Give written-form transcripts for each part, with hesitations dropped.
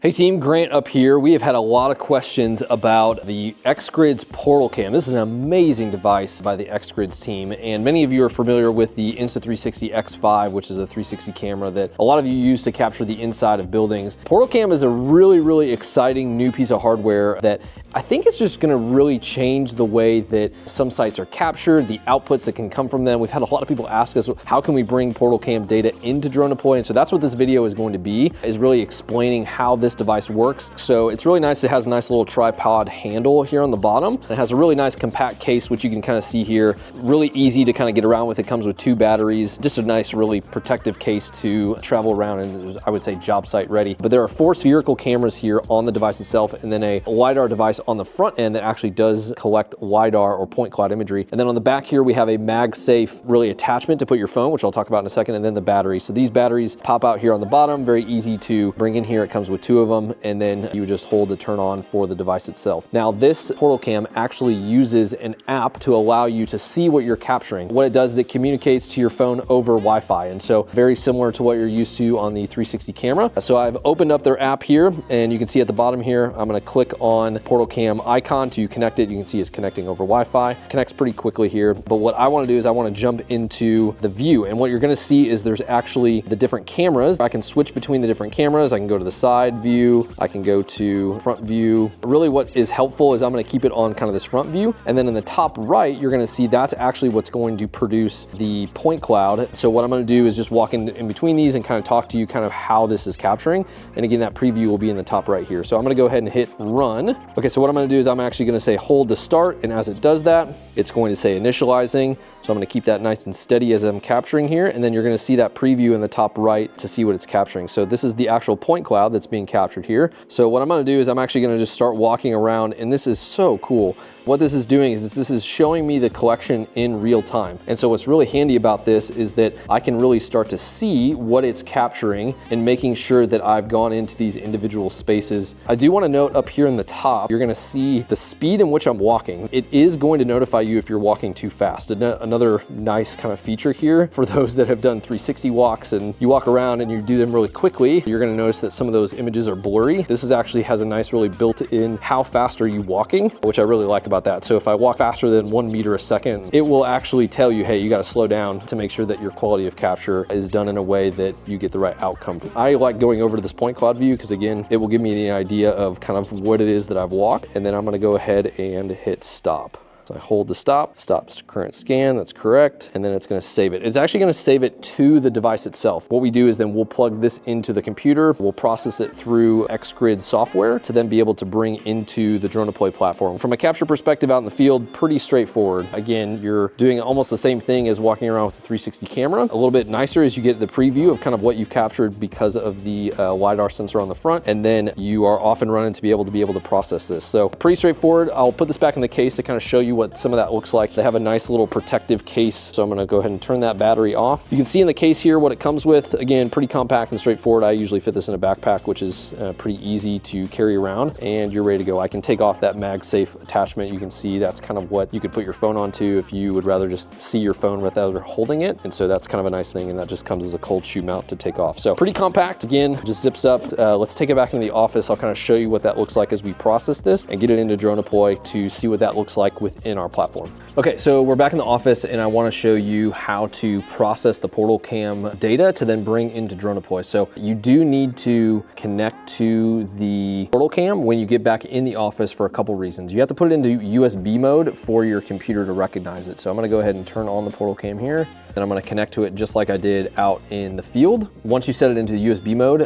Hey team, Grant up here. We have had a lot of questions about the XGrids PortalCam. This is an amazing device by the XGrids team, and many of you are familiar with the Insta360 X5, which is a 360 camera that a lot of you use to capture the inside of buildings. PortalCam is a really exciting new piece of hardware that I think it's just gonna really change the way that some sites are captured, the outputs that can come from them. We've had a lot of people ask us, how can we bring PortalCam data into DroneDeploy? And so that's what this video is going to be, is really explaining how this device works. So it's really nice. It has a nice little tripod handle here on the bottom. It has a really nice compact case, which you can kind of see here. Really easy to kind of get around with. It comes with 2 batteries, just a nice, really protective case to travel around and I would say job site ready. But there are 4 spherical cameras here on the device itself, and then a LiDAR device on the front end that actually does collect LiDAR or point cloud imagery. And then on the back here, we have a MagSafe really attachment to put your phone, which I'll talk about in a second, and then the battery. So these batteries pop out here on the bottom, very easy to bring in here. It comes with 2 of them, and then you just hold the turn on for the device itself. Now this PortalCam actually uses an app to allow you to see what you're capturing. What it does is it communicates to your phone over Wi-Fi, and so very similar to what you're used to on the 360 camera. So I've opened up their app here, and you can see at the bottom here, I'm gonna click on PortalCam icon to connect it. You can see it's connecting over Wi-Fi. Connects pretty quickly here, but what I wanna do is I wanna jump into the view, and what you're gonna see is there's actually the different cameras. I can switch between the different cameras. I can go to the side view, I can go to front view. Really what is helpful is I'm gonna keep it on kind of this front view, and then in the top right, you're gonna see that's actually what's going to produce the point cloud. So what I'm gonna do is just walk in between these and kind of talk to you kind of how this is capturing. And again, that preview will be in the top right here. So I'm gonna go ahead and hit run. Okay, so what I'm gonna do is I'm actually gonna say hold to start, and as it does that, it's going to say initializing. So I'm gonna keep that nice and steady as I'm capturing here, and then you're gonna see that preview in the top right to see what it's capturing. So this is the actual point cloud that's being captured here. So what I'm gonna do is I'm actually gonna just start walking around, and this is so cool. What this is doing is this is showing me the collection in real time. And so what's really handy about this is that I can really start to see what it's capturing and making sure that I've gone into these individual spaces. I do want to note up here in the top, you're going to see the speed in which I'm walking. It is going to notify you if you're walking too fast. Another nice kind of feature here for those that have done 360 walks and you walk around and you do them really quickly, you're going to notice that some of those images are blurry. This is actually has a nice really built-in how fast are you walking, which I really like about that. So if I walk faster than 1 meter a second, it will actually tell you, hey, you got to slow down to make sure that your quality of capture is done in a way that you get the right outcome. I like going over to this point cloud view because again, it will give me the idea of kind of what it is that I've walked, and then I'm going to go ahead and hit stop. So I hold the stop, stops current scan, that's correct, and then it's gonna save it. It's actually gonna save it to the device itself. What we do is then we'll plug this into the computer, we'll process it through XGrids software to then be able to bring into the DroneDeploy platform. From a capture perspective out in the field, pretty straightforward. Again, you're doing almost the same thing as walking around with a 360 camera. A little bit nicer is you get the preview of kind of what you've captured because of the LiDAR sensor on the front, and then you are off and running to be able to process this. So pretty straightforward. I'll put this back in the case to kind of show you what some of that looks like. They have a nice little protective case, so I'm gonna go ahead and turn that battery off. You can see in the case here what it comes with. Again, pretty compact and straightforward. I usually fit this in a backpack, which is pretty easy to carry around, and you're ready to go. I can take off that MagSafe attachment. You can see that's kind of what you could put your phone onto if you would rather just see your phone without holding it, and so that's kind of a nice thing, and that just comes as a cold shoe mount to take off. So pretty compact. Again, just zips up. Let's take it back into the office. I'll kind of show you what that looks like as we process this and get it into DroneDeploy to see what that looks like within our platform. Okay, so we're back in the office, and I want to show you how to process the PortalCam data to then bring into DroneDeploy. So you do need to connect to the PortalCam when you get back in the office for a couple reasons. You have to put it into USB mode for your computer to recognize it. So I'm going to go ahead and turn on the PortalCam here. Then I'm going to connect to it just like I did out in the field. Once you set it into USB mode,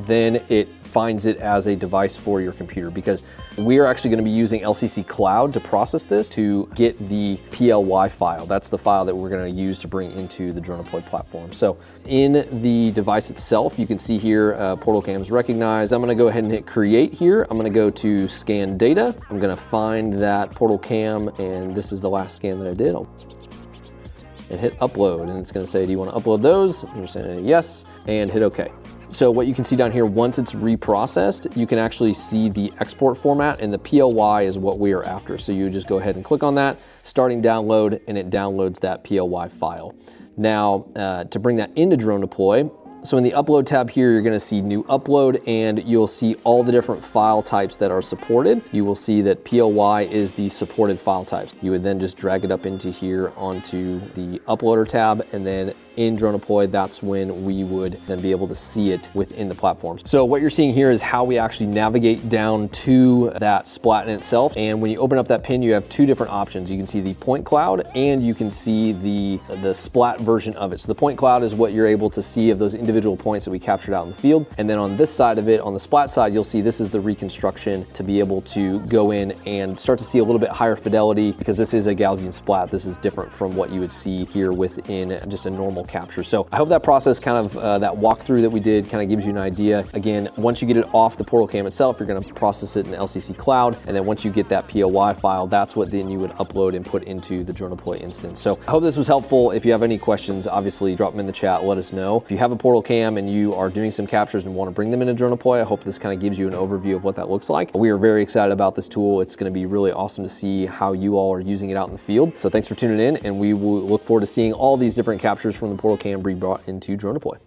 then it finds it as a device for your computer, because we are actually going to be using LCC Cloud to process this to get the PLY file. That's the file that we're going to use to bring into the DroneDeploy platform. So in the device itself, you can see here PortalCam is recognized. I'm going to go ahead and hit create here. I'm going to go to scan data. I'm going to find that PortalCam, and this is the last scan that I did. And hit upload, and it's going to say, do you want to upload those? And you're saying yes, and hit OK. So what you can see down here, once it's reprocessed, you can actually see the export format, and the PLY is what we are after. So you just go ahead and click on that, starting download, and it downloads that PLY file. Now, to bring that into DroneDeploy, So in the upload tab here, you're gonna see new upload, and you'll see all the different file types that are supported. You will see that POY is the supported file types. You would then just drag it up into here onto the uploader tab, and then in DroneDeploy, that's when we would then be able to see it within the platforms. So what you're seeing here is how we actually navigate down to that splat in itself. And when you open up that pin, you have two different options. You can see the point cloud, and you can see the splat version of it. So the point cloud is what you're able to see of those individual points that we captured out in the field. And then on this side of it, on the splat side, you'll see this is the reconstruction to be able to go in and start to see a little bit higher fidelity, because this is a Gaussian splat. This is different from what you would see here within just a normal capture. So I hope that process kind of, that walkthrough that we did kind of gives you an idea. Again, once you get it off the PortalCam itself, you're gonna process it in LCC Cloud. And then once you get that POY file, that's what then you would upload and put into the DroneDeploy instance. So I hope this was helpful. If you have any questions, obviously drop them in the chat, let us know. If you have a PortalCam and you are doing some captures and wanna bring them into DroneDeploy, I hope this kind of gives you an overview of what that looks like. We are very excited about this tool. It's gonna be really awesome to see how you all are using it out in the field. So thanks for tuning in, and we will look forward to seeing all these different captures from the PortalCam be brought into DroneDeploy.